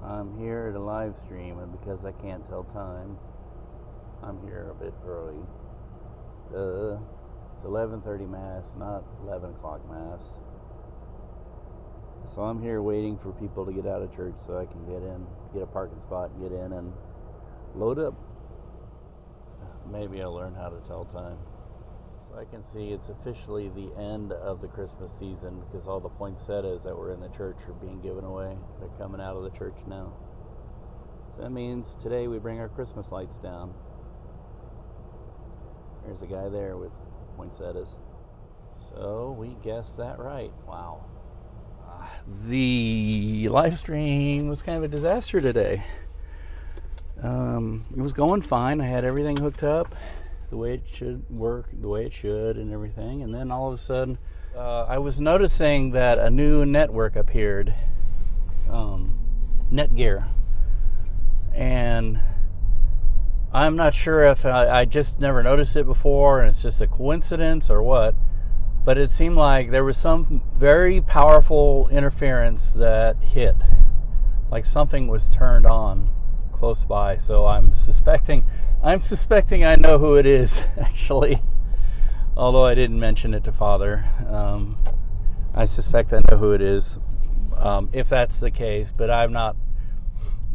I'm here to live stream, and because I can't tell time, I'm here a bit early. It's 11:30 Mass, not 11 o'clock Mass. So I'm here waiting for people to get out of church so I can get in, get a parking spot, get in, and load up. Maybe I'll learn how to tell time. So I can see it's officially the end of the Christmas season because all the poinsettias that were in the church are being given away. They're coming out of the church now. So that means today we bring our Christmas lights down. There's a guy there with poinsettias. So we guessed that right. Wow. The live stream was kind of a disaster today. It was going fine. I had everything hooked up the way it should work, the way it should, and everything. And then all of a sudden, I was noticing that a new network appeared, Netgear. And I'm not sure if I just never noticed it before and it's just a coincidence or what, but it seemed like there was some very powerful interference that hit, like something was turned on close by. So I'm suspecting I know who it is, actually, although I didn't mention it to Father. I suspect I know who it is, if that's the case, but I'm not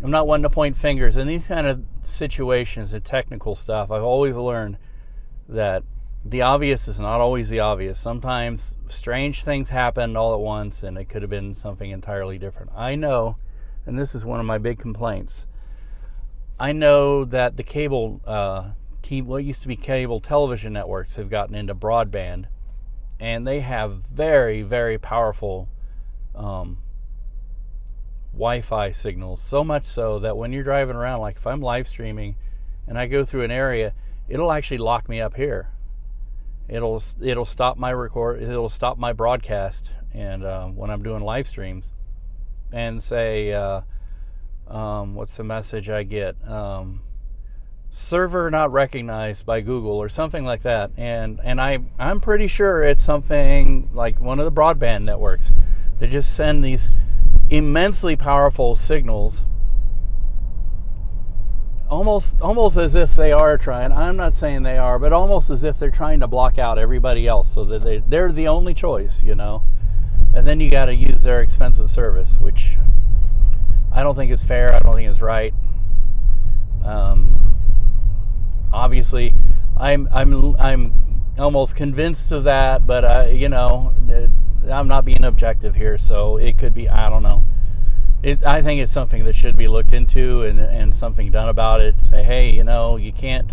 one to point fingers. In these kind of situations, the technical stuff, I've always learned that the obvious is not always the obvious. Sometimes strange things happen all at once, and it could have been something entirely different. I know, and this is one of my big complaints, I know that the cable, what used to be cable television networks have gotten into broadband, and they have very, very powerful Wi-Fi signals, so much so that when you're driving around, like if I'm live streaming and I go through an area, it'll actually lock me up here. It'll stop my it'll stop my broadcast, and when I'm doing live streams, and say, what's the message I get? Server not recognized by Google or something like that. And I'm pretty sure it's something like one of the broadband networks. They just send these immensely powerful signals, almost as if they are trying, I'm not saying they are, but almost as if they're trying to block out everybody else so that they're the only choice, you know. And then you got to use their expensive service, which I don't think is fair. I don't think is right. Obviously, I'm almost convinced of that, but I'm not being objective here, so it could be, I don't know. I think it's something that should be looked into and something done about it. Say, hey, you can't.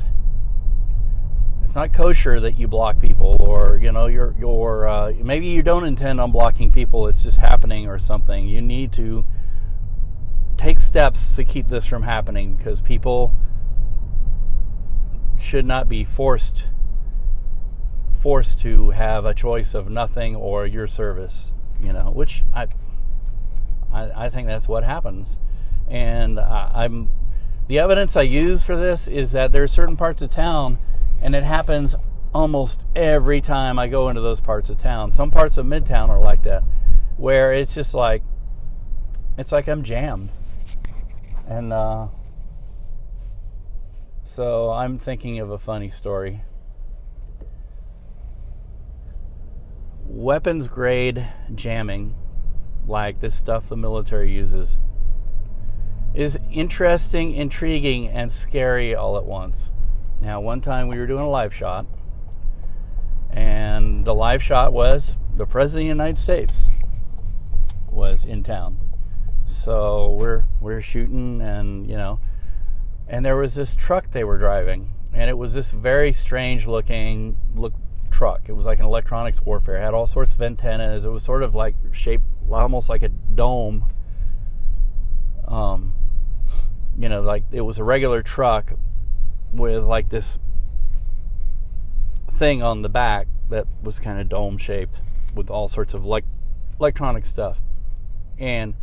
It's not kosher that you block people, or you're maybe you don't intend on blocking people. It's just happening or something. You need to take steps to keep this from happening, because people should not be forced to have a choice of nothing or your service, which I think that's what happens. And the evidence I use for this is that there are certain parts of town, and it happens almost every time I go into those parts of town. Some parts of Midtown are like that, where it's just like, it's like I'm jammed. And so I'm thinking of a funny story. Weapons grade jamming, like this stuff the military uses, is interesting, intriguing, and scary all at once. Now, one time we were doing a live shot, and the live shot was the President of the United States was in town. So we're shooting, and and there was this truck they were driving, and it was this very strange looking truck. It was like an electronics warfare. It had all sorts of antennas. It was sort of like shaped almost like a dome. Like it was a regular truck with like this thing on the back that was kind of dome shaped with all sorts of electronic stuff. And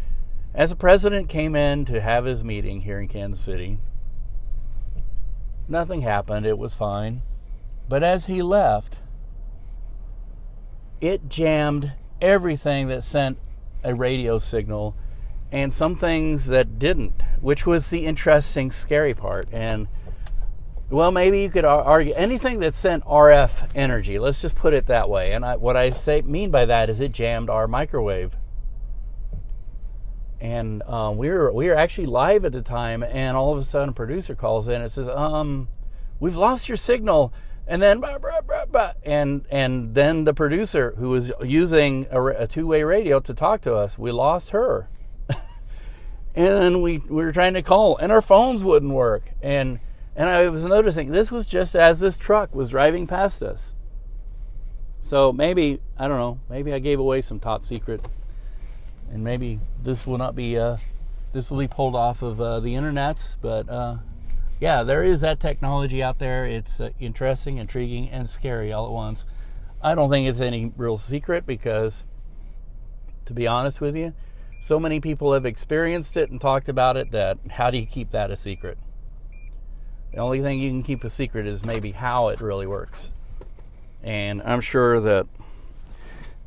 as the president came in to have his meeting here in Kansas City, nothing happened. It was fine. But as he left, it jammed everything that sent a radio signal and some things that didn't, which was the interesting, scary part. And well, maybe you could argue anything that sent RF energy. Let's just put it that way. And what I mean by that is it jammed our microwave. And we were actually live at the time, and all of a sudden, a producer calls in and says, "We've lost your signal." And then, and then the producer, who was using a two-way radio to talk to us, we lost her. And we were trying to call, and our phones wouldn't work. And I was noticing this was just as this truck was driving past us. So maybe, I don't know, maybe I gave away some top secret, and maybe this will not be this will be pulled off of the internets. But yeah, there is that technology out there. It's interesting, intriguing, and scary all at once. I don't think it's any real secret because, to be honest with you, so many people have experienced it and talked about it that how do you keep that a secret? The only thing you can keep a secret is maybe how it really works. And I'm sure that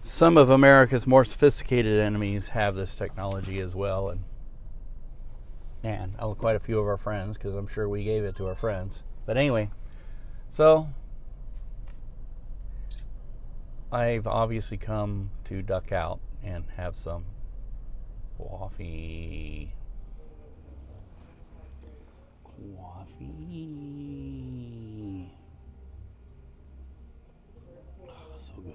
some of America's more sophisticated enemies have this technology as well. And quite a few of our friends, because I'm sure we gave it to our friends. But anyway, so I've obviously come to duck out and have some coffee. Oh, so good.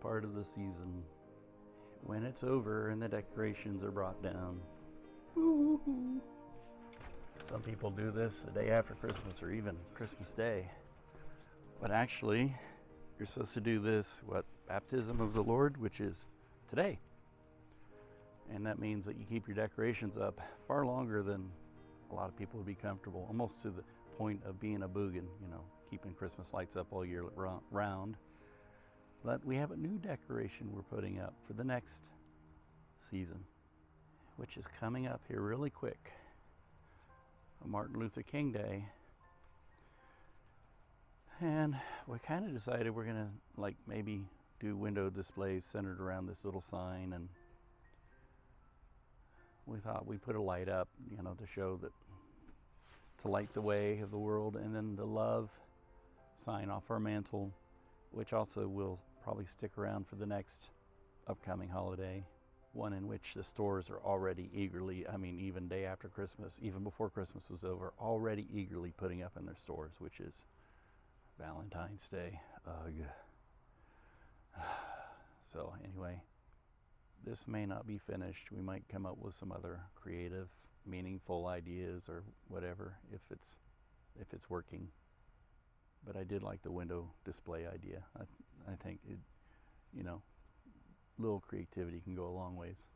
Part of the season when it's over and the decorations are brought down. Ooh. Some people do this the day after Christmas or even Christmas Day. But actually, you're supposed to do this, baptism of the Lord, which is today. And that means that you keep your decorations up far longer than a lot of people would be comfortable, almost to the point of being a boogan, keeping Christmas lights up all year round. But we have a new decoration we're putting up for the next season, which is coming up here really quick. Martin Luther King Day. And we kind of decided we're gonna maybe do window displays centered around this little sign, and we thought we'd put a light up, to show that, to light the way of the world, and then the love sign off our mantle, which also will probably stick around for the next upcoming holiday, one in which the stores are already eagerly, even day after Christmas, even before Christmas was over, already eagerly putting up in their stores, which is Valentine's Day. Ugh. So anyway, this may not be finished. We might come up with some other creative, meaningful ideas or whatever if it's working. But I did like the window display idea. I think little creativity can go a long ways.